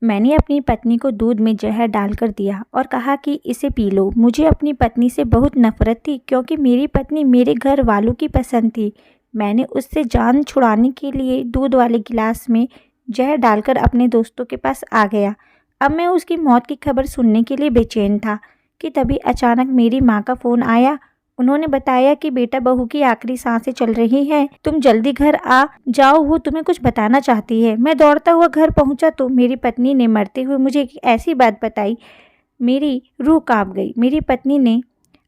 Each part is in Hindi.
मैंने अपनी पत्नी को दूध में जहर डालकर दिया और कहा कि इसे पी लो। मुझे अपनी पत्नी से बहुत नफरत थी क्योंकि मेरी पत्नी मेरे घर वालों की पसंद थी। मैंने उससे जान छुड़ाने के लिए दूध वाले गिलास में जहर डालकर अपने दोस्तों के पास आ गया। अब मैं उसकी मौत की खबर सुनने के लिए बेचैन था कि तभी अचानक मेरी माँ का फ़ोन आया। उन्होंने बताया कि बेटा बहू की आखिरी सांसें चल रही हैं, तुम जल्दी घर आ जाओ, वो तुम्हें कुछ बताना चाहती है। मैं दौड़ता हुआ घर पहुंचा तो मेरी पत्नी ने मरते हुए मुझे एक ऐसी बात बताई, मेरी रूह कांप गई। मेरी पत्नी ने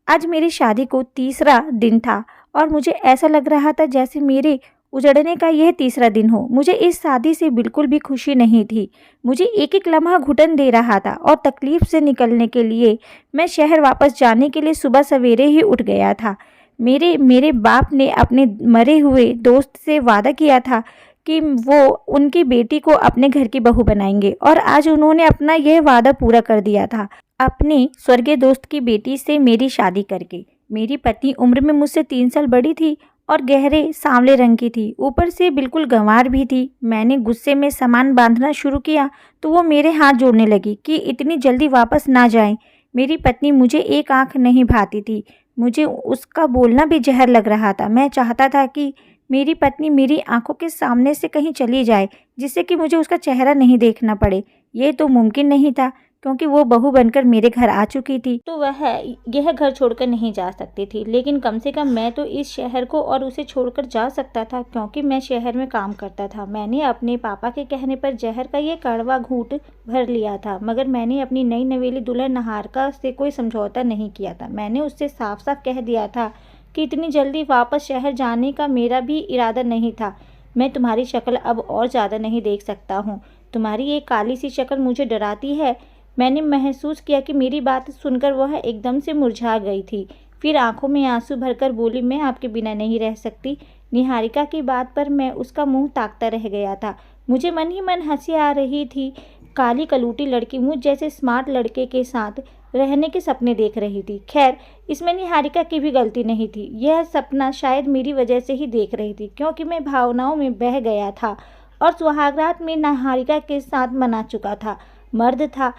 आज मेरी शादी को तीसरा दिन था और मुझे ऐसा लग रहा था जैसे मेरे उजड़ने का यह तीसरा दिन हो। मुझे इस शादी से बिल्कुल भी खुशी नहीं थी। मुझे एक एक लम्हा घुटन दे रहा था और तकलीफ से निकलने के लिए मैं शहर वापस जाने के लिए सुबह सवेरे ही उठ गया था। मेरे मेरे बाप ने अपने मरे हुए दोस्त से वादा किया था कि वो उनकी बेटी को अपने घर की बहू बनाएंगे और आज उन्होंने अपना यह वादा पूरा कर दिया था अपने स्वर्गीय दोस्त की बेटी से मेरी शादी करके। मेरी पत्नी उम्र में मुझसे 3 साल बड़ी थी और गहरे सांवले रंग की थी, ऊपर से बिल्कुल गंवार भी थी। मैंने गुस्से में सामान बांधना शुरू किया तो वो मेरे हाथ जोड़ने लगी कि इतनी जल्दी वापस ना जाएं। मेरी पत्नी मुझे एक आंख नहीं भाती थी, मुझे उसका बोलना भी जहर लग रहा था। मैं चाहता था कि मेरी पत्नी मेरी आंखों के सामने से कहीं चली जाए जिससे कि मुझे उसका चेहरा नहीं देखना पड़े। ये तो मुमकिन नहीं था क्योंकि वो बहू बनकर मेरे घर आ चुकी थी तो वह यह घर छोड़कर नहीं जा सकती थी। लेकिन कम से कम मैं तो इस शहर को और उसे छोड़कर जा सकता था क्योंकि मैं शहर में काम करता था। मैंने अपने पापा के कहने पर जहर का ये कड़वा घूंट भर लिया था, मगर मैंने अपनी नई नवेली दुल्हन निहारिका से कोई समझौता नहीं किया था। मैंने उससे साफ साफ कह दिया था कि इतनी जल्दी वापस शहर जाने का मेरा भी इरादा नहीं था। मैं तुम्हारी शक्ल अब और ज़्यादा नहीं देख सकता हूँ। तुम्हारी ये काली सी शक्ल मुझे डराती है। मैंने महसूस किया कि मेरी बात सुनकर वह एकदम से मुरझा गई थी। फिर आंखों में आंसू भरकर बोली, मैं आपके बिना नहीं रह सकती। निहारिका की बात पर मैं उसका मुंह ताकता रह गया था। मुझे मन ही मन हंसी आ रही थी। काली कलूटी लड़की मुझ जैसे स्मार्ट लड़के के साथ रहने के सपने देख रही थी। खैर, इसमें निहारिका की भी गलती नहीं थी। यह सपना शायद मेरी वजह से ही देख रही थी क्योंकि मैं भावनाओं में बह गया था और सुहागरात में निहारिका के साथ मना चुका था। मर्द था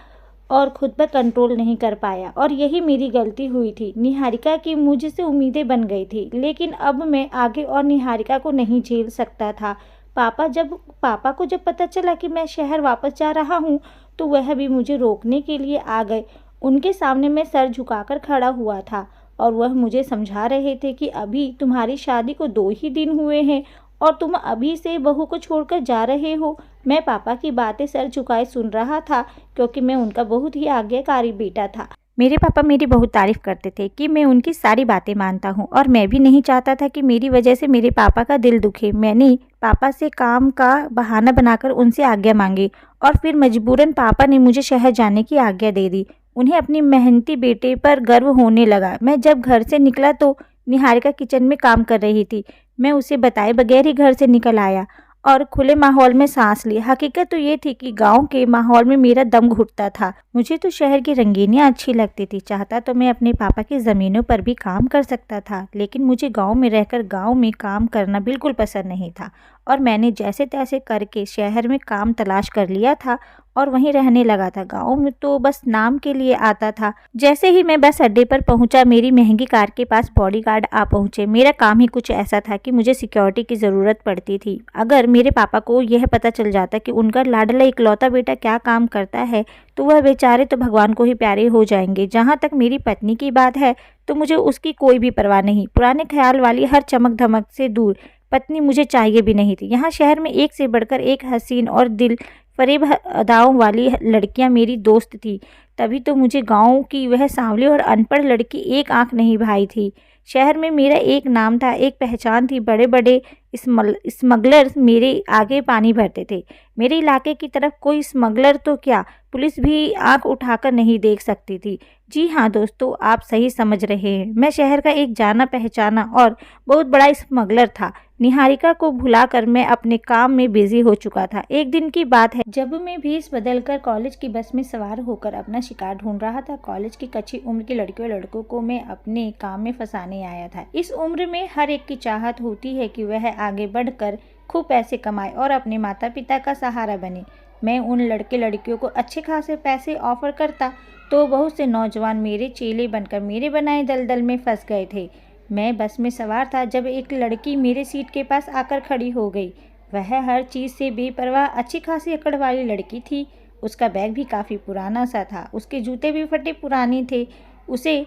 और खुद पर कंट्रोल नहीं कर पाया और यही मेरी गलती हुई थी। निहारिका की मुझसे उम्मीदें बन गई थी, लेकिन अब मैं आगे और निहारिका को नहीं झेल सकता था। पापा को जब पता चला कि मैं शहर वापस जा रहा हूँ तो वह भी मुझे रोकने के लिए आ गए। उनके सामने मैं सर झुकाकर खड़ा हुआ था और वह मुझे समझा रहे थे कि अभी तुम्हारी शादी को 2 ही दिन हुए हैं और तुम अभी से बहू को छोड़कर जा रहे हो। मैं पापा की बातें सर झुकाए सुन रहा था क्योंकि मैं उनका बहुत ही आज्ञाकारी बेटा था। मेरे पापा मेरी बहुत तारीफ करते थे कि मैं उनकी सारी बातें मानता हूँ और मैं भी नहीं चाहता था कि मेरी वजह से मेरे पापा का दिल दुखे। मैंने पापा से काम का बहाना बनाकर उनसे आज्ञा मांगी और फिर मजबूरन पापा ने मुझे शहर जाने की आज्ञा दे दी। उन्हें अपनी मेहनती बेटे पर गर्व होने लगा। मैं जब घर से निकला तो निहारिका किचन में काम कर रही थी। मैं उसे बताए बगैर ही घर से निकल आया और खुले माहौल में सांस ली। हकीकत तो ये थी कि गांव के माहौल में मेरा दम घुटता था। मुझे तो शहर की रंगीनियां अच्छी लगती थी। चाहता तो मैं अपने पापा की ज़मीनों पर भी काम कर सकता था, लेकिन मुझे गांव में रहकर गांव में काम करना बिल्कुल पसंद नहीं था और मैंने जैसे तैसे करके शहर में काम तलाश कर लिया था और वहीं रहने लगा था। गाँव में तो बस नाम के लिए आता था। जैसे ही मैं बस अड्डे पर पहुंचा, मेरी महंगी कार के पास बॉडीगार्ड आ पहुंचे। मेरा काम ही कुछ ऐसा था कि मुझे सिक्योरिटी की ज़रूरत पड़ती थी। अगर मेरे पापा को यह पता चल जाता कि उनका लाडला इकलौता बेटा क्या काम करता है तो वह बेचारे तो भगवान को ही प्यारे हो जाएंगे। जहाँ तक मेरी पत्नी की बात है तो मुझे उसकी कोई भी परवाह नहीं। पुराने ख्याल वाली हर चमक धमक से दूर पत्नी मुझे चाहिए भी नहीं थी। यहाँ शहर में एक से बढ़कर एक हसीन और दिल फरेब अदाओं वाली लड़कियां मेरी दोस्त थी। तभी तो मुझे गांव की वह सांवली और अनपढ़ लड़की एक आंख नहीं भाई थी। शहर में मेरा एक नाम था, एक पहचान थी। बड़े बड़े स्मगलर्स मेरे आगे पानी भरते थे। मेरे इलाके की तरफ कोई स्मगलर तो क्या, पुलिस भी आंख उठाकर नहीं देख सकती थी। जी हाँ दोस्तों, आप सही समझ रहे हैं। मैं शहर का एक जाना पहचाना और बहुत बड़ा स्मगलर था। निहारिका को भुलाकर मैं अपने काम में बिजी हो चुका था। एक दिन की बात है जब मैं भेष बदलकर कॉलेज की बस में सवार होकर अपना शिकार ढूंढ रहा था। कॉलेज की कच्ची उम्र की लड़कियों लड़कों को मैं अपने काम में फंसाने आया था। इस उम्र में हर एक की चाहत होती है कि वह आगे बढ़कर खूब पैसे कमाए और अपने माता पिता का सहारा बने। मैं उन लड़के लड़कियों को अच्छे खासे पैसे ऑफर करता तो बहुत से नौजवान मेरे चेले बनकर मेरे बनाए दलदल में फंस गए थे। मैं बस में सवार था जब एक लड़की मेरे सीट के पास आकर खड़ी हो गई। वह हर चीज़ से बेपरवाह अच्छी खासी अकड़ वाली लड़की थी। उसका बैग भी काफ़ी पुराना सा था, उसके जूते भी फटे पुराने थे। उसे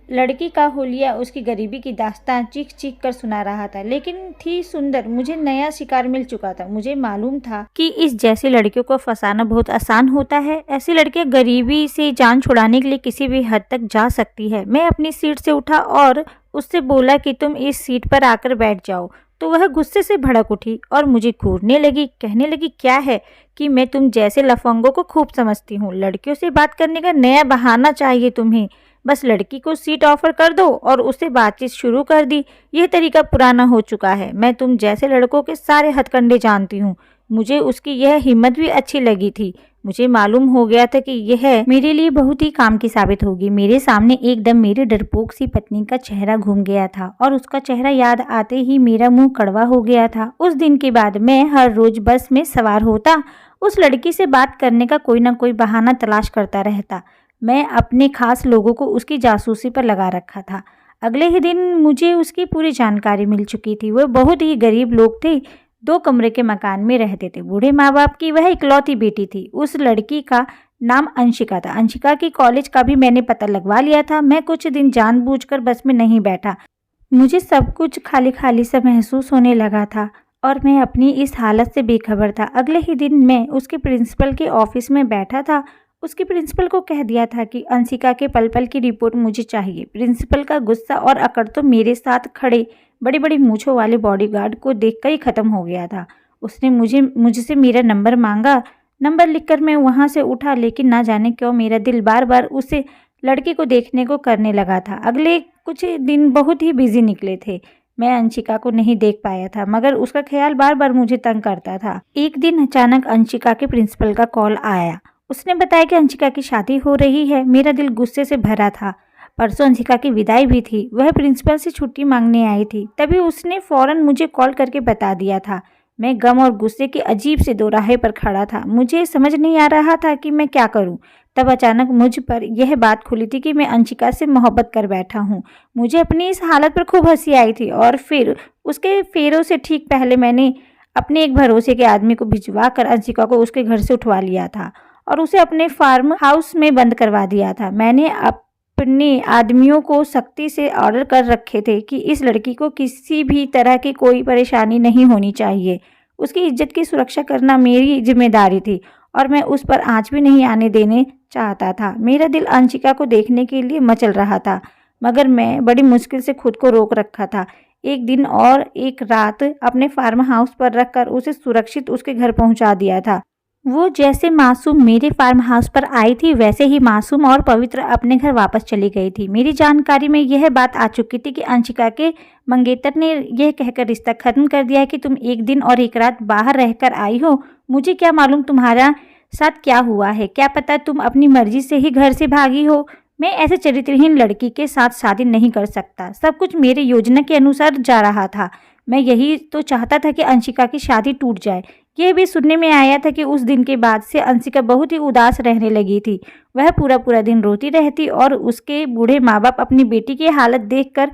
लड़की का हुलिया उसकी गरीबी की दास्तान चीख चीख कर सुना रहा था, लेकिन थी सुंदर। मुझे नया शिकार मिल चुका था। मुझे मालूम था कि इस जैसी लड़कियों को फंसाना बहुत आसान होता है। ऐसी लड़कियां गरीबी से जान छुड़ाने के लिए किसी भी हद तक जा सकती है। मैं अपनी सीट से उठा और उससे बोला कि तुम इस सीट पर आकर बैठ जाओ, तो वह गुस्से से भड़क उठी और मुझे घूरने लगी। कहने लगी, क्या है कि मैं तुम जैसे लफंगों को खूब समझती हूँ। लड़कियों से बात करने का नया बहाना चाहिए तुम्हें। बस लड़की को सीट ऑफर कर दो और उससे बातचीत शुरू कर दी। यह तरीका पुराना हो चुका है। मैं तुम जैसे लड़कों के सारे हथकंडे जानती हूँ। मुझे उसकी यह हिम्मत भी अच्छी लगी थी। मुझे मालूम हो गया था कि यह मेरे लिए बहुत ही काम की साबित होगी। मेरे सामने एकदम मेरी डरपोक सी पत्नी का चेहरा घूम गया था और उसका चेहरा याद आते ही मेरा मुंह कड़वा हो गया था। उस दिन के बाद मैं हर रोज बस में सवार होता, उस लड़की से बात करने का कोई ना कोई बहाना तलाश करता रहता। मैं अपने खास लोगों को उसकी जासूसी पर लगा रखा था। अगले ही दिन मुझे उसकी पूरी जानकारी मिल चुकी थी। वह बहुत ही गरीब लोग थे, 2 कमरे के मकान में रहते थे। बूढ़े माँ बाप की वह इकलौती बेटी थी। उस लड़की का नाम अंशिका था। अंशिका की कॉलेज का भी मैंने पता लगवा लिया था। मैं कुछ दिन जानबूझकर बस में नहीं बैठा। मुझे सब कुछ खाली खाली सा महसूस होने लगा था और मैं अपनी इस हालत से बेखबर था। अगले ही दिन मैं उसके प्रिंसिपल के ऑफिस में बैठा था। उसके प्रिंसिपल को कह दिया था कि अंशिका के पल पल की रिपोर्ट मुझे चाहिए। प्रिंसिपल का गुस्सा और अकड़ तो मेरे साथ खड़े बड़ी बड़ी मूंछों वाले बॉडीगार्ड को देखकर ही खत्म हो गया था। उसने मुझसे मेरा नंबर मांगा। नंबर लिखकर मैं वहां से उठा, लेकिन ना जाने क्यों मेरा दिल बार बार उसे लड़की को देखने को करने लगा था। अगले कुछ दिन बहुत ही बिजी निकले थे। मैं अंशिका को नहीं देख पाया था, मगर उसका ख्याल बार बार मुझे तंग करता था। एक दिन अचानक अंशिका के प्रिंसिपल का कॉल आया। उसने बताया कि अंशिका की शादी हो रही है। मेरा दिल गुस्से से भरा था। परसों अंशिका की विदाई भी थी। वह प्रिंसिपल से छुट्टी मांगने आई थी। तभी उसने फौरन मुझे कॉल करके बता दिया था। मैं गम और गुस्से के अजीब से दोराहे पर खड़ा था। मुझे समझ नहीं आ रहा था कि मैं क्या करूं। तब अचानक मुझ पर यह बात खुली थी कि मैं अंशिका से मोहब्बत कर बैठा हूं। मुझे अपनी इस हालत पर खूब हंसी आई थी और फिर उसके फेरों से ठीक पहले मैंने अपने एक भरोसे के आदमी को भिजवा कर अंशिका को उसके घर से उठवा लिया था और उसे अपने फार्म हाउस में बंद करवा दिया था। मैंने अपने आदमियों को सख्ती से ऑर्डर कर रखे थे कि इस लड़की को किसी भी तरह की कोई परेशानी नहीं होनी चाहिए। उसकी इज्जत की सुरक्षा करना मेरी जिम्मेदारी थी और मैं उस पर आंच भी नहीं आने देने चाहता था। मेरा दिल अंशिका को देखने के लिए मचल रहा था, मगर मैं बड़ी मुश्किल से खुद को रोक रखा था। एक दिन और एक रात अपने फार्म हाउस पर रखकर उसे सुरक्षित उसके घर पहुंचा दिया था। वो जैसे मासूम मेरे फार्म हाउस पर आई थी, वैसे ही मासूम और पवित्र अपने घर वापस चली गई थी। मेरी जानकारी में यह बात आ चुकी थी कि अंशिका के मंगेतर ने यह कहकर रिश्ता खत्म कर दिया है कि तुम एक दिन और एक रात बाहर रहकर आई हो। मुझे क्या मालूम तुम्हारा साथ क्या हुआ है। क्या पता तुम अपनी मर्जी से ही घर से भागी हो। मैं ऐसे चरित्रहीन लड़की के साथ शादी नहीं कर सकता। सब कुछ मेरे योजना के अनुसार जा रहा था। मैं यही तो चाहता था कि अंशिका की शादी टूट जाए। यह भी सुनने में आया था कि उस दिन के बाद से अंशिका बहुत ही उदास रहने लगी थी। वह पूरा पूरा दिन रोती रहती और उसके बूढ़े माँ बाप अपनी बेटी की हालत देखकर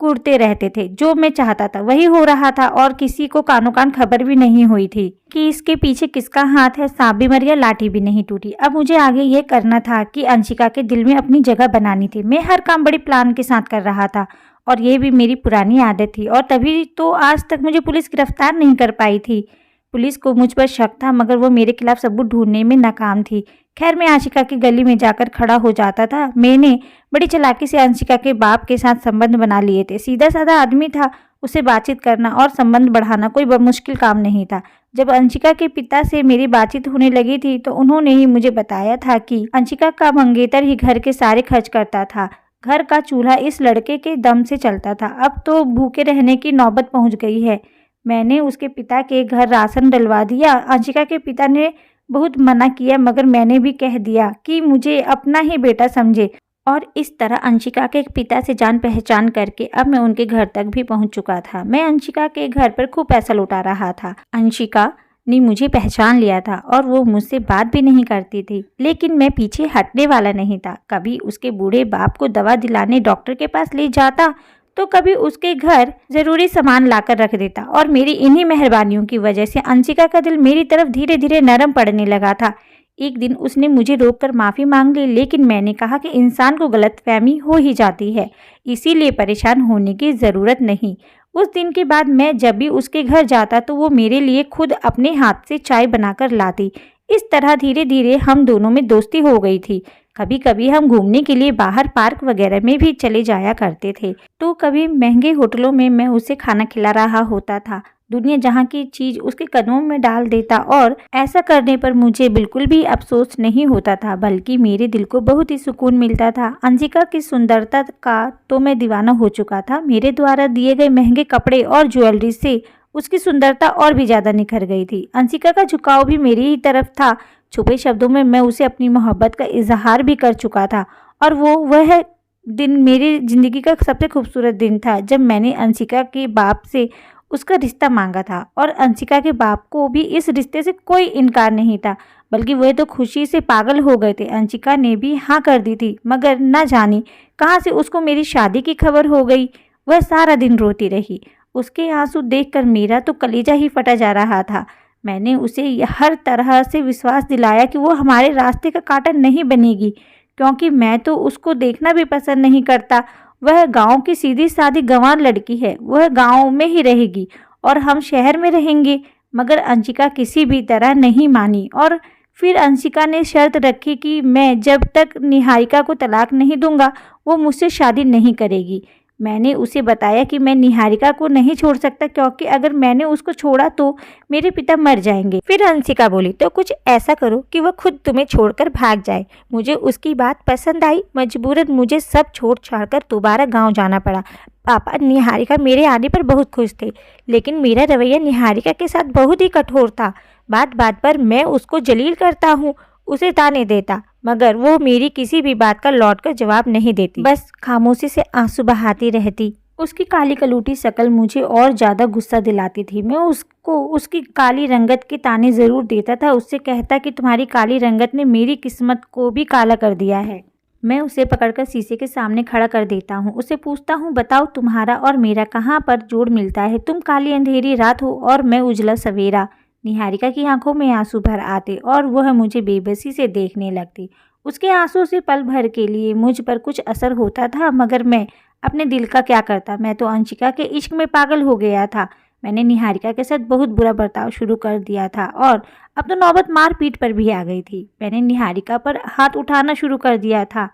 कुढ़ते रहते थे। जो मैं चाहता था वही हो रहा था और किसी को कानो कान खबर भी नहीं हुई थी कि इसके पीछे किसका हाथ है। सांप भी मर गया, लाठी भी नहीं टूटी। अब मुझे आगे ये करना था कि अंशिका के दिल में अपनी जगह बनानी थी। मैं हर काम बड़ी प्लान के साथ कर रहा था और ये भी मेरी पुरानी आदत थी, और तभी तो आज तक मुझे पुलिस गिरफ्तार नहीं कर पाई थी। पुलिस को मुझ पर शक था, मगर वो मेरे खिलाफ सबूत ढूंढने में नाकाम थी। खैर, मैं अंशिका की गली में जाकर खड़ा हो जाता था। मैंने बड़ी चालाकी से अंशिका के बाप के साथ संबंध बना लिए थे। सीधा साधा आदमी था, उससे बातचीत करना और संबंध बढ़ाना कोई मुश्किल काम नहीं था। जब अंशिका के पिता से मेरी बातचीत होने लगी थी तो उन्होंने ही मुझे बताया था कि अंशिका का मंगेतर ही घर के सारे खर्च करता था। घर का चूल्हा इस लड़के के दम से चलता था। अब तो भूखे रहने की नौबत पहुंच गई है। मैंने उसके पिता के घर राशन डलवा दिया। अंशिका के पिता ने बहुत मना किया, मगर मैंने भी कह दिया कि मुझे अपना ही बेटा समझे, और इस तरह अंशिका के पिता से जान पहचान करके अब मैं उनके घर तक भी पहुंच चुका था। मैं अंशिका के घर पर खूब पैसा लौटा रहा था। अंशिका ने मुझे पहचान लिया था और वो मुझसे बात भी नहीं करती थी, लेकिन मैं पीछे हटने वाला नहीं था। कभी उसके बूढ़े बाप को दवा दिलाने डॉक्टर के पास ले जाता तो कभी उसके घर जरूरी सामान लाकर रख देता और मेरी इन्हीं मेहरबानियों की वजह से अंशिका का दिल मेरी तरफ धीरे धीरे नरम पड़ने लगा था। एक दिन उसने मुझे रोककर माफ़ी मांग ली, लेकिन मैंने कहा कि इंसान को गलतफहमी हो ही जाती है, इसीलिए परेशान होने की ज़रूरत नहीं। उस दिन के बाद मैं जब भी उसके घर जाता तो वो मेरे लिए खुद अपने हाथ से चाय बनाकर लाती। इस तरह धीरे धीरे हम दोनों में दोस्ती हो गई थी। कभी कभी हम घूमने के लिए बाहर पार्क वगैरह में भी चले जाया करते थे, तो कभी महंगे होटलों में मैं उसे खाना खिला रहा होता था। दुनिया जहाँ की चीज़ उसके कदमों में डाल देता और ऐसा करने पर मुझे बिल्कुल भी अफसोस नहीं होता था, बल्कि मेरे दिल को बहुत ही सुकून मिलता था। अंशिका की सुंदरता का तो मैं दीवाना हो चुका था। मेरे द्वारा दिए गए महंगे कपड़े और ज्वेलरी से उसकी सुंदरता और भी ज़्यादा निखर गई थी। अंशिका का झुकाव भी मेरी ही तरफ था। छुपे शब्दों में मैं उसे अपनी मोहब्बत का इजहार भी कर चुका था और वह दिन मेरी ज़िंदगी का सबसे खूबसूरत दिन था जब मैंने अंशिका के बाप से उसका रिश्ता मांगा था। और अंशिका के बाप को भी इस रिश्ते से कोई इनकार नहीं था, बल्कि वह तो खुशी से पागल हो गए थे। अंशिका ने भी हाँ कर दी थी, मगर न जानी कहाँ से उसको मेरी शादी की खबर हो गई। वह सारा दिन रोती रही। उसके आंसू देखकर मेरा तो कलेजा ही फटा जा रहा था। मैंने उसे हर तरह से विश्वास दिलाया कि वो हमारे रास्ते का कांटा नहीं बनेगी, क्योंकि मैं तो उसको देखना भी पसंद नहीं करता। वह गांव की सीधी सादी गंवार लड़की है, वह गांव में ही रहेगी और हम शहर में रहेंगे। मगर अंशिका किसी भी तरह नहीं मानी और फिर अंशिका ने शर्त रखी कि मैं जब तक निहारिका को तलाक नहीं दूंगा वो मुझसे शादी नहीं करेगी। मैंने उसे बताया कि मैं निहारिका को नहीं छोड़ सकता, क्योंकि अगर मैंने उसको छोड़ा तो मेरे पिता मर जाएंगे। फिर अंशिका बोली, तो कुछ ऐसा करो कि वह खुद तुम्हें छोड़कर भाग जाए। मुझे उसकी बात पसंद आई। मजबूरन मुझे सब छोड़ छाड़कर दोबारा गांव जाना पड़ा। पापा निहारिका मेरे आने पर बहुत खुश थे, लेकिन मेरा रवैया निहारिका के साथ बहुत ही कठोर था। बात बात पर मैं उसको जलील करता हूँ, उसे ताने देता, मगर वो मेरी किसी भी बात का लौटकर जवाब नहीं देती, बस खामोशी से आंसू बहाती रहती। उसकी काली कलूटी शक्ल मुझे और ज़्यादा गुस्सा दिलाती थी। मैं उसको उसकी काली रंगत के ताने ज़रूर देता था। उससे कहता कि तुम्हारी काली रंगत ने मेरी किस्मत को भी काला कर दिया है। मैं उसे पकड़कर शीशे के सामने खड़ा कर देता हूँ। उसे पूछता हूँ, बताओ तुम्हारा और मेरा कहाँ पर जोड़ मिलता है? तुम काली अंधेरी रात हो और मैं उजला सवेरा। निहारिका की आंखों में आंसू भर आते और वह मुझे बेबसी से देखने लगती। उसके आंसू से पल भर के लिए मुझ पर कुछ असर होता था, मगर मैं अपने दिल का क्या करता। मैं तो अंशिका के इश्क में पागल हो गया था। मैंने निहारिका के साथ बहुत बुरा बर्ताव शुरू कर दिया था और अब तो नौबत मारपीट पर भी आ गई थी। मैंने निहारिका पर हाथ उठाना शुरू कर दिया था।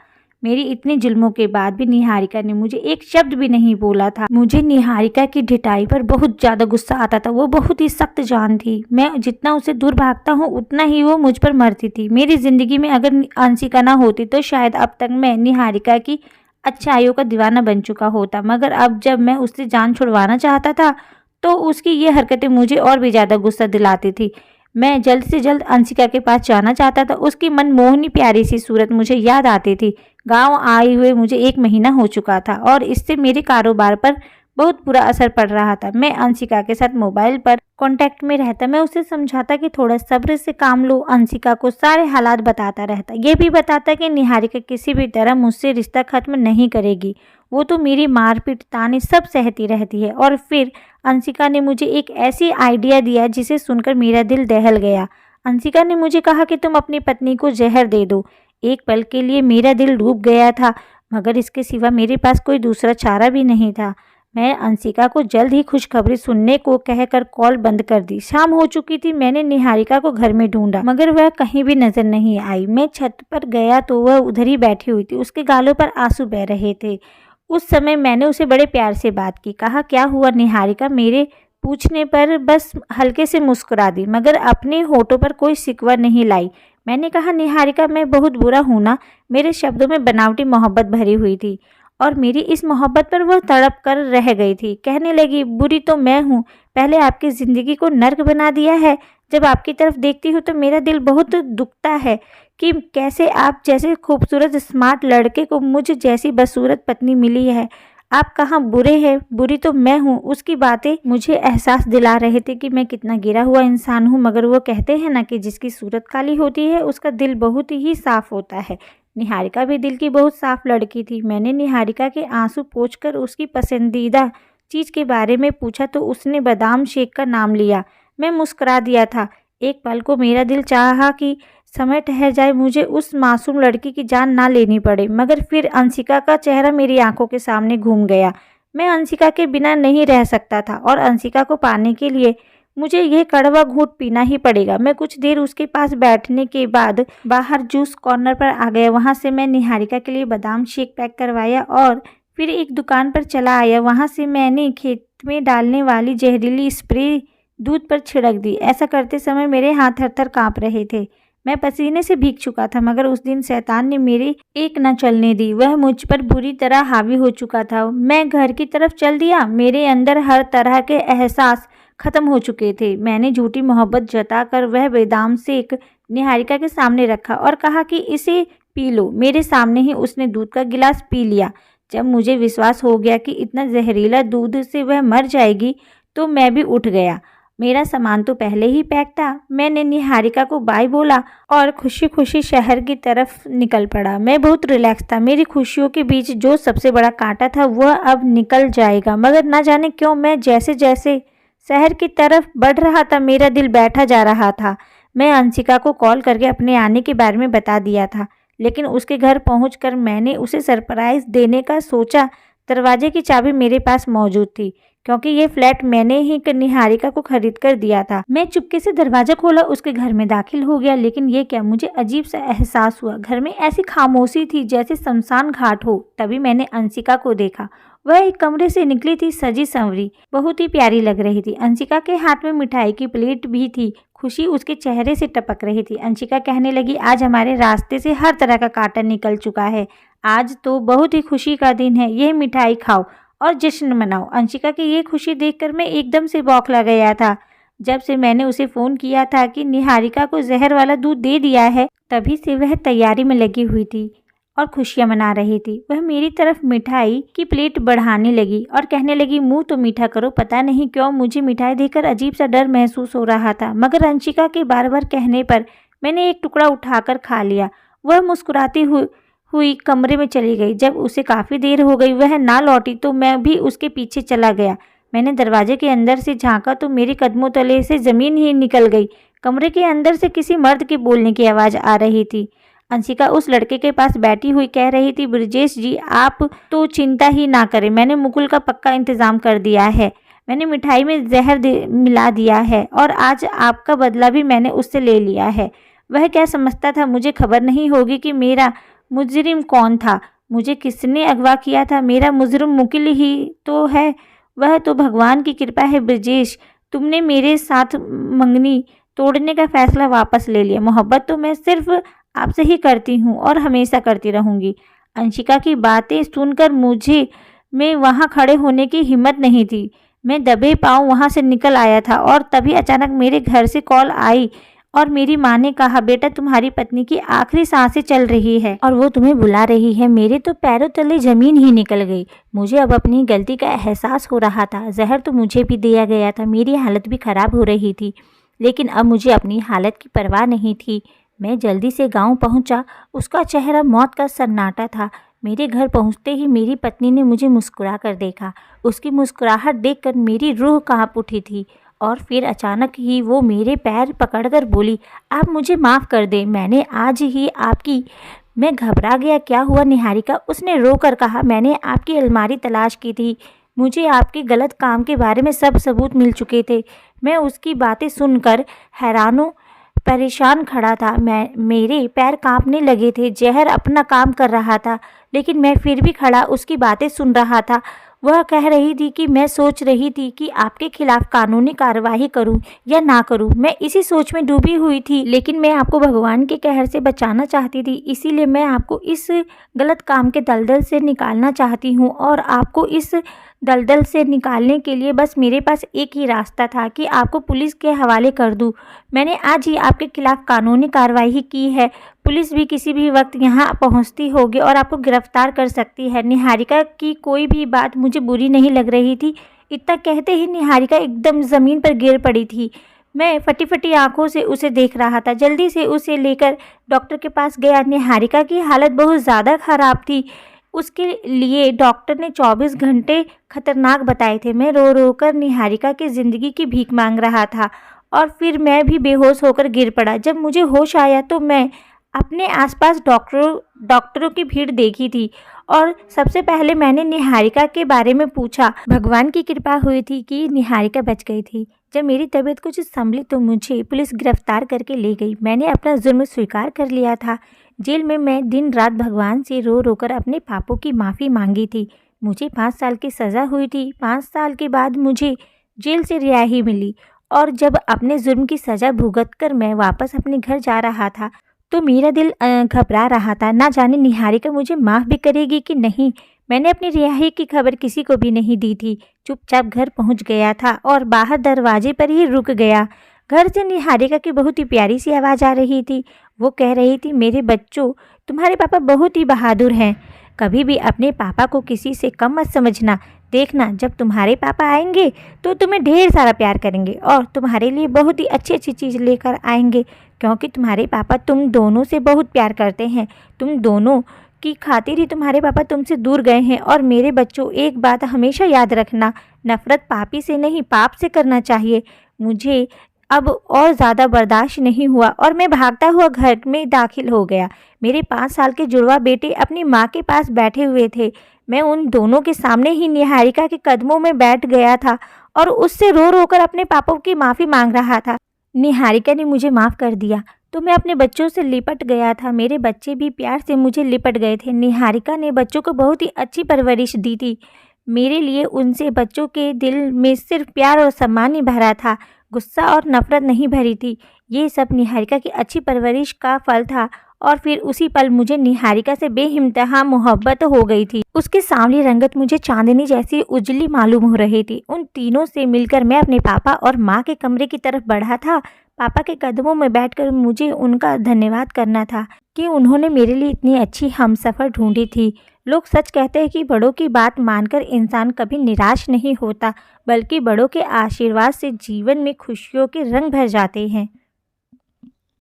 मेरी इतने जुल्मों के बाद भी निहारिका ने मुझे एक शब्द भी नहीं बोला था। मुझे निहारिका की ढिठाई पर बहुत ज़्यादा गुस्सा आता था। वो बहुत ही सख्त जान थी। मैं जितना उसे दूर भागता हूँ उतना ही वो मुझ पर मरती थी। मेरी ज़िंदगी में अगर अंशिका ना होती तो शायद अब तक मैं निहारिका की अच्छाइयों का दीवाना बन चुका होता, मगर अब जब मैं उससे जान छुड़वाना चाहता था तो उसकी ये हरकतें मुझे और भी ज़्यादा गुस्सा दिलाती थी। मैं जल्द से जल्द अंशिका के पास जाना चाहता था। उसकी मनमोहनी प्यारी सी सूरत मुझे याद आती थी। गांव आए हुए मुझे 1 महीना हो चुका था और इससे मेरे कारोबार पर बहुत बुरा असर पड़ रहा था। मैं अंशिका के साथ मोबाइल पर कांटेक्ट में रहता। मैं उसे समझाता कि थोड़ा सब्र से काम लो। अंशिका को सारे हालात बताता रहता। ये भी बताता कि निहारिका किसी भी तरह मुझसे रिश्ता खत्म नहीं करेगी। वो तो मेरी मारपीट ताने सब सहती रहती है। और फिर अंशिका ने मुझे एक ऐसी आइडिया दिया जिसे सुनकर मेरा दिल दहल गया। अंशिका ने मुझे कहा कि तुम अपनी पत्नी को जहर दे दो। एक पल के लिए मेरा दिल डूब गया था, मगर इसके सिवा मेरे पास कोई दूसरा चारा भी नहीं था। मैं अंशिका को जल्द ही खुशखबरी सुनने को कहकर कॉल बंद कर दी। शाम हो चुकी थी। मैंने निहारिका को घर में ढूंढा, मगर वह कहीं भी नजर नहीं आई। मैं छत पर गया तो वह उधर ही बैठी हुई थी। उसके गालों पर आंसू बह रहे थे। उस समय मैंने उसे बड़े प्यार से बात की। कहा, क्या हुआ निहारिका? मेरे पूछने पर बस हल्के से मुस्कुरा दी, मगर अपने होठों पर कोई शिकवा नहीं लाई। मैंने कहा, निहारिका मैं बहुत बुरा हूँ ना? मेरे शब्दों में बनावटी मोहब्बत भरी हुई थी और मेरी इस मोहब्बत पर वह तड़प कर रह गई थी। कहने लगी, बुरी तो मैं हूँ। पहले आपकी ज़िंदगी को नर्क बना दिया है। जब आपकी तरफ देखती हूँ तो मेरा दिल बहुत दुखता है कि कैसे आप जैसे खूबसूरत स्मार्ट लड़के को मुझ जैसी बदसूरत पत्नी मिली है। आप कहाँ बुरे हैं, बुरी तो मैं हूँ। उसकी बातें मुझे एहसास दिला रहे थे कि मैं कितना गिरा हुआ इंसान हूँ, मगर वो कहते हैं ना कि जिसकी सूरत काली होती है उसका दिल बहुत ही साफ होता है। निहारिका भी दिल की बहुत साफ लड़की थी। मैंने निहारिका के आंसू पोंछकर उसकी पसंदीदा चीज़ के बारे में पूछा तो उसने बादाम शेक का नाम लिया। मैं मुस्कुरा दिया था। एक पल को मेरा दिल चाहा कि समय ठहर जाए, मुझे उस मासूम लड़की की जान ना लेनी पड़े, मगर फिर अंशिका का चेहरा मेरी आंखों के सामने घूम गया। मैं अंशिका के बिना नहीं रह सकता था और अंशिका को पाने के लिए मुझे यह कड़वा घूंट पीना ही पड़ेगा। मैं कुछ देर उसके पास बैठने के बाद बाहर जूस कॉर्नर पर आ गया। वहां से मैं निहारिका के लिए बादाम शेक पैक करवाया और फिर एक दुकान पर चला आया। वहां से मैंने खेत में डालने वाली जहरीली स्प्रे दूध पर छिड़क दी। ऐसा करते समय मेरे हाथ थर-थर कांप रहे थे। मैं पसीने से भीग चुका था, मगर उस दिन शैतान ने मेरी एक न चलने दी। वह मुझ पर बुरी तरह हावी हो चुका था। मैं घर की तरफ चल दिया। मेरे अंदर हर तरह के एहसास खत्म हो चुके थे। मैंने झूठी मोहब्बत जताकर वह बादाम शेक निहारिका के सामने रखा और कहा कि इसे पी लो। मेरे सामने ही उसने दूध का गिलास पी लिया। जब मुझे विश्वास हो गया कि इतना जहरीला दूध से वह मर जाएगी, तो मैं भी उठ गया। मेरा सामान तो पहले ही पैक था। मैंने निहारिका को बाय बोला और खुशी खुशी शहर की तरफ निकल पड़ा। मैं बहुत रिलैक्स था। मेरी खुशियों के बीच जो सबसे बड़ा कांटा था वह अब निकल जाएगा, मगर न जाने क्यों मैं जैसे जैसे शहर की तरफ बढ़ रहा था मेरा दिल बैठा जा रहा था। मैं अंशिका को कॉल करके अपने आने के बारे में बता दिया था, लेकिन उसके घर पहुंचकर मैंने उसे सरप्राइज देने का सोचा। दरवाजे की चाबी मेरे पास मौजूद थी, क्योंकि ये फ्लैट मैंने ही निहारिका को खरीद कर दिया था। मैं चुपके से दरवाजा खोला, उसके घर में दाखिल हो गया। लेकिन ये क्या, मुझे अजीब सा एहसास हुआ। घर में ऐसी खामोशी थी जैसे शमशान घाट हो। तभी मैंने अंशिका को देखा। वह एक कमरे से निकली थी, सजी संवरी, बहुत ही प्यारी लग रही थी। अंशिका के हाथ में मिठाई की प्लेट भी थी। खुशी उसके चेहरे से टपक रही थी। अंशिका कहने लगी, आज हमारे रास्ते से हर तरह का कांटा निकल चुका है। आज तो बहुत ही खुशी का दिन है। यह मिठाई खाओ और जश्न मनाओ। अंशिका की ये खुशी देखकर मैं एकदम से बौखला गया था। जब से मैंने उसे फ़ोन किया था कि निहारिका को जहर वाला दूध दे दिया है, तभी से वह तैयारी में लगी हुई थी और खुशियां मना रही थी। वह मेरी तरफ मिठाई की प्लेट बढ़ाने लगी और कहने लगी, मुंह तो मीठा करो। पता नहीं क्यों मुझे मिठाई देखकर अजीब सा डर महसूस हो रहा था, मगर अंशिका के बार बार कहने पर मैंने एक टुकड़ा उठाकर खा लिया। वह मुस्कुराती हुई कमरे में चली गई। जब उसे काफ़ी देर हो गई वह ना लौटी तो मैं भी उसके पीछे चला गया। मैंने दरवाजे के अंदर से झांका तो मेरे कदमों तले से ज़मीन ही निकल गई। कमरे के अंदर से किसी मर्द के बोलने की आवाज़ आ रही थी। अंशिका उस लड़के के पास बैठी हुई कह रही थी, ब्रजेश जी आप तो चिंता ही ना करें, मैंने मुकुल का पक्का इंतज़ाम कर दिया है। मैंने मिठाई में जहर मिला दिया है और आज आपका बदला भी मैंने उससे ले लिया है। वह क्या समझता था मुझे खबर नहीं होगी कि मेरा मुजरिम कौन था, मुझे किसने अगवा किया था। मेरा मुजरिम मुकुल ही तो है। वह तो भगवान की कृपा है। ब्रजेश, तुमने मेरे साथ मंगनी तोड़ने का फैसला वापस ले लिया। मोहब्बत तो मैं सिर्फ आपसे ही करती हूँ और हमेशा करती रहूँगी। अंशिका की बातें सुनकर मुझे में वहाँ खड़े होने की हिम्मत नहीं थी। मैं दबे पाँव वहाँ से निकल आया था और तभी अचानक मेरे घर से कॉल आई और मेरी माँ ने कहा, बेटा तुम्हारी पत्नी की आखिरी सांसें चल रही है और वो तुम्हें बुला रही है। मेरे तो पैरों तले जमीन ही निकल गई। मुझे अब अपनी गलती का एहसास हो रहा था। जहर तो मुझे भी दिया गया था, मेरी हालत भी खराब हो रही थी, लेकिन अब मुझे अपनी हालत की परवाह नहीं थी। मैं जल्दी से गांव पहुंचा। उसका चेहरा मौत का सन्नाटा था। मेरे घर पहुंचते ही मेरी पत्नी ने मुझे मुस्कुरा कर देखा। उसकी मुस्कुराहट देखकर मेरी रूह कांप उठी थी और फिर अचानक ही वो मेरे पैर पकड़कर बोली, आप मुझे माफ़ कर दें, मैंने आज ही आपकी। मैं घबरा गया, क्या हुआ निहारिका? उसने रोकर कहा, मैंने आपकी अलमारी तलाश की थी। मुझे आपके गलत काम के बारे में सब सबूत मिल चुके थे। मैं उसकी बातें सुनकर हैरानों परेशान खड़ा था। मेरे पैर कांपने लगे थे। जहर अपना काम कर रहा था, लेकिन मैं फिर भी खड़ा उसकी बातें सुन रहा था। वह कह रही थी कि मैं सोच रही थी कि आपके खिलाफ कानूनी कार्रवाई करूं या ना करूं। मैं इसी सोच में डूबी हुई थी, लेकिन मैं आपको भगवान के कहर से बचाना चाहती थी। इसीलिए मैं आपको इस गलत काम के दलदल से निकालना चाहती हूं और आपको इस दलदल से निकालने के लिए बस मेरे पास एक ही रास्ता था कि आपको पुलिस के हवाले कर दूं। मैंने आज ही आपके खिलाफ कानूनी कार्रवाई की है। पुलिस भी किसी भी वक्त यहाँ पहुँचती होगी और आपको गिरफ्तार कर सकती है। निहारिका की कोई भी बात मुझे बुरी नहीं लग रही थी। इतना कहते ही निहारिका एकदम ज़मीन पर गिर पड़ी थी। मैं फटी फटी आंखों से उसे देख रहा था। जल्दी से उसे लेकर डॉक्टर के पास गया। निहारिका की हालत बहुत ज़्यादा ख़राब थी। उसके लिए डॉक्टर ने 24 घंटे खतरनाक बताए थे। मैं रो रो कर निहारिका की ज़िंदगी की भीख मांग रहा था और फिर मैं भी बेहोश होकर गिर पड़ा। जब मुझे होश आया तो मैं अपने आसपास डॉक्टरों की भीड़ देखी थी और सबसे पहले मैंने निहारिका के बारे में पूछा। भगवान की कृपा हुई थी कि निहारिका बच गई थी। जब मेरी तबीयत कुछ संभली तो मुझे पुलिस गिरफ्तार करके ले गई। मैंने अपना जुर्म स्वीकार कर लिया था। जेल में मैं दिन रात भगवान से रो रो कर अपने पापों की माफ़ी मांगी थी। मुझे 5 साल की सज़ा हुई थी। 5 साल के बाद मुझे जेल से रिहाई मिली और जब अपने जुर्म की सज़ा भुगत कर मैं वापस अपने घर जा रहा था तो मेरा दिल घबरा रहा था। ना जाने निहारिका मुझे माफ़ भी करेगी कि नहीं। मैंने अपनी रिहाई की खबर किसी को भी नहीं दी थी। चुपचाप घर पहुंच गया था और बाहर दरवाजे पर ही रुक गया। घर से निहारिका की बहुत ही प्यारी सी आवाज़ आ रही थी। वो कह रही थी, मेरे बच्चों, तुम्हारे पापा बहुत ही बहादुर हैं। कभी भी अपने पापा को किसी से कम मत समझना। देखना, जब तुम्हारे पापा आएंगे तो तुम्हें ढेर सारा प्यार करेंगे और तुम्हारे लिए बहुत ही अच्छी अच्छी चीज़ लेकर आएंगे, क्योंकि तुम्हारे पापा तुम दोनों से बहुत प्यार करते हैं। तुम दोनों की खातिर ही तुम्हारे पापा तुमसे दूर गए हैं। और मेरे बच्चों, एक बात हमेशा याद रखना, नफ़रत पापी से नहीं पाप से करना चाहिए। मुझे अब और ज़्यादा बर्दाश्त नहीं हुआ और मैं भागता हुआ घर में दाखिल हो गया। मेरे 5 साल के जुड़वा बेटे अपनी माँ के पास बैठे हुए थे। मैं उन दोनों के सामने ही निहारिका के कदमों में बैठ गया था और उससे रो रो कर अपने पापों की माफ़ी मांग रहा था। निहारिका ने मुझे माफ़ कर दिया तो मैं अपने बच्चों से लिपट गया था। मेरे बच्चे भी प्यार से मुझे लिपट गए थे। निहारिका ने बच्चों को बहुत ही अच्छी परवरिश दी थी। मेरे लिए उनसे बच्चों के दिल में सिर्फ प्यार और सम्मान ही भरा था, गुस्सा और नफ़रत नहीं भरी थी। ये सब निहारिका की अच्छी परवरिश का फल था। और फिर उसी पल मुझे निहारिका से बेइंतहा मोहब्बत हो गई थी। उसकी सांवली रंगत मुझे चांदनी जैसी उजली मालूम हो रही थी। उन तीनों से मिलकर मैं अपने पापा और माँ के कमरे की तरफ बढ़ा था। पापा के कदमों में बैठकर मुझे उनका धन्यवाद करना था कि उन्होंने मेरे लिए इतनी अच्छी हमसफ़र ढूंढी थी। लोग सच कहते हैं कि बड़ों की बात मानकर इंसान कभी निराश नहीं होता, बल्कि बड़ों के आशीर्वाद से जीवन में खुशियों के रंग भर जाते हैं।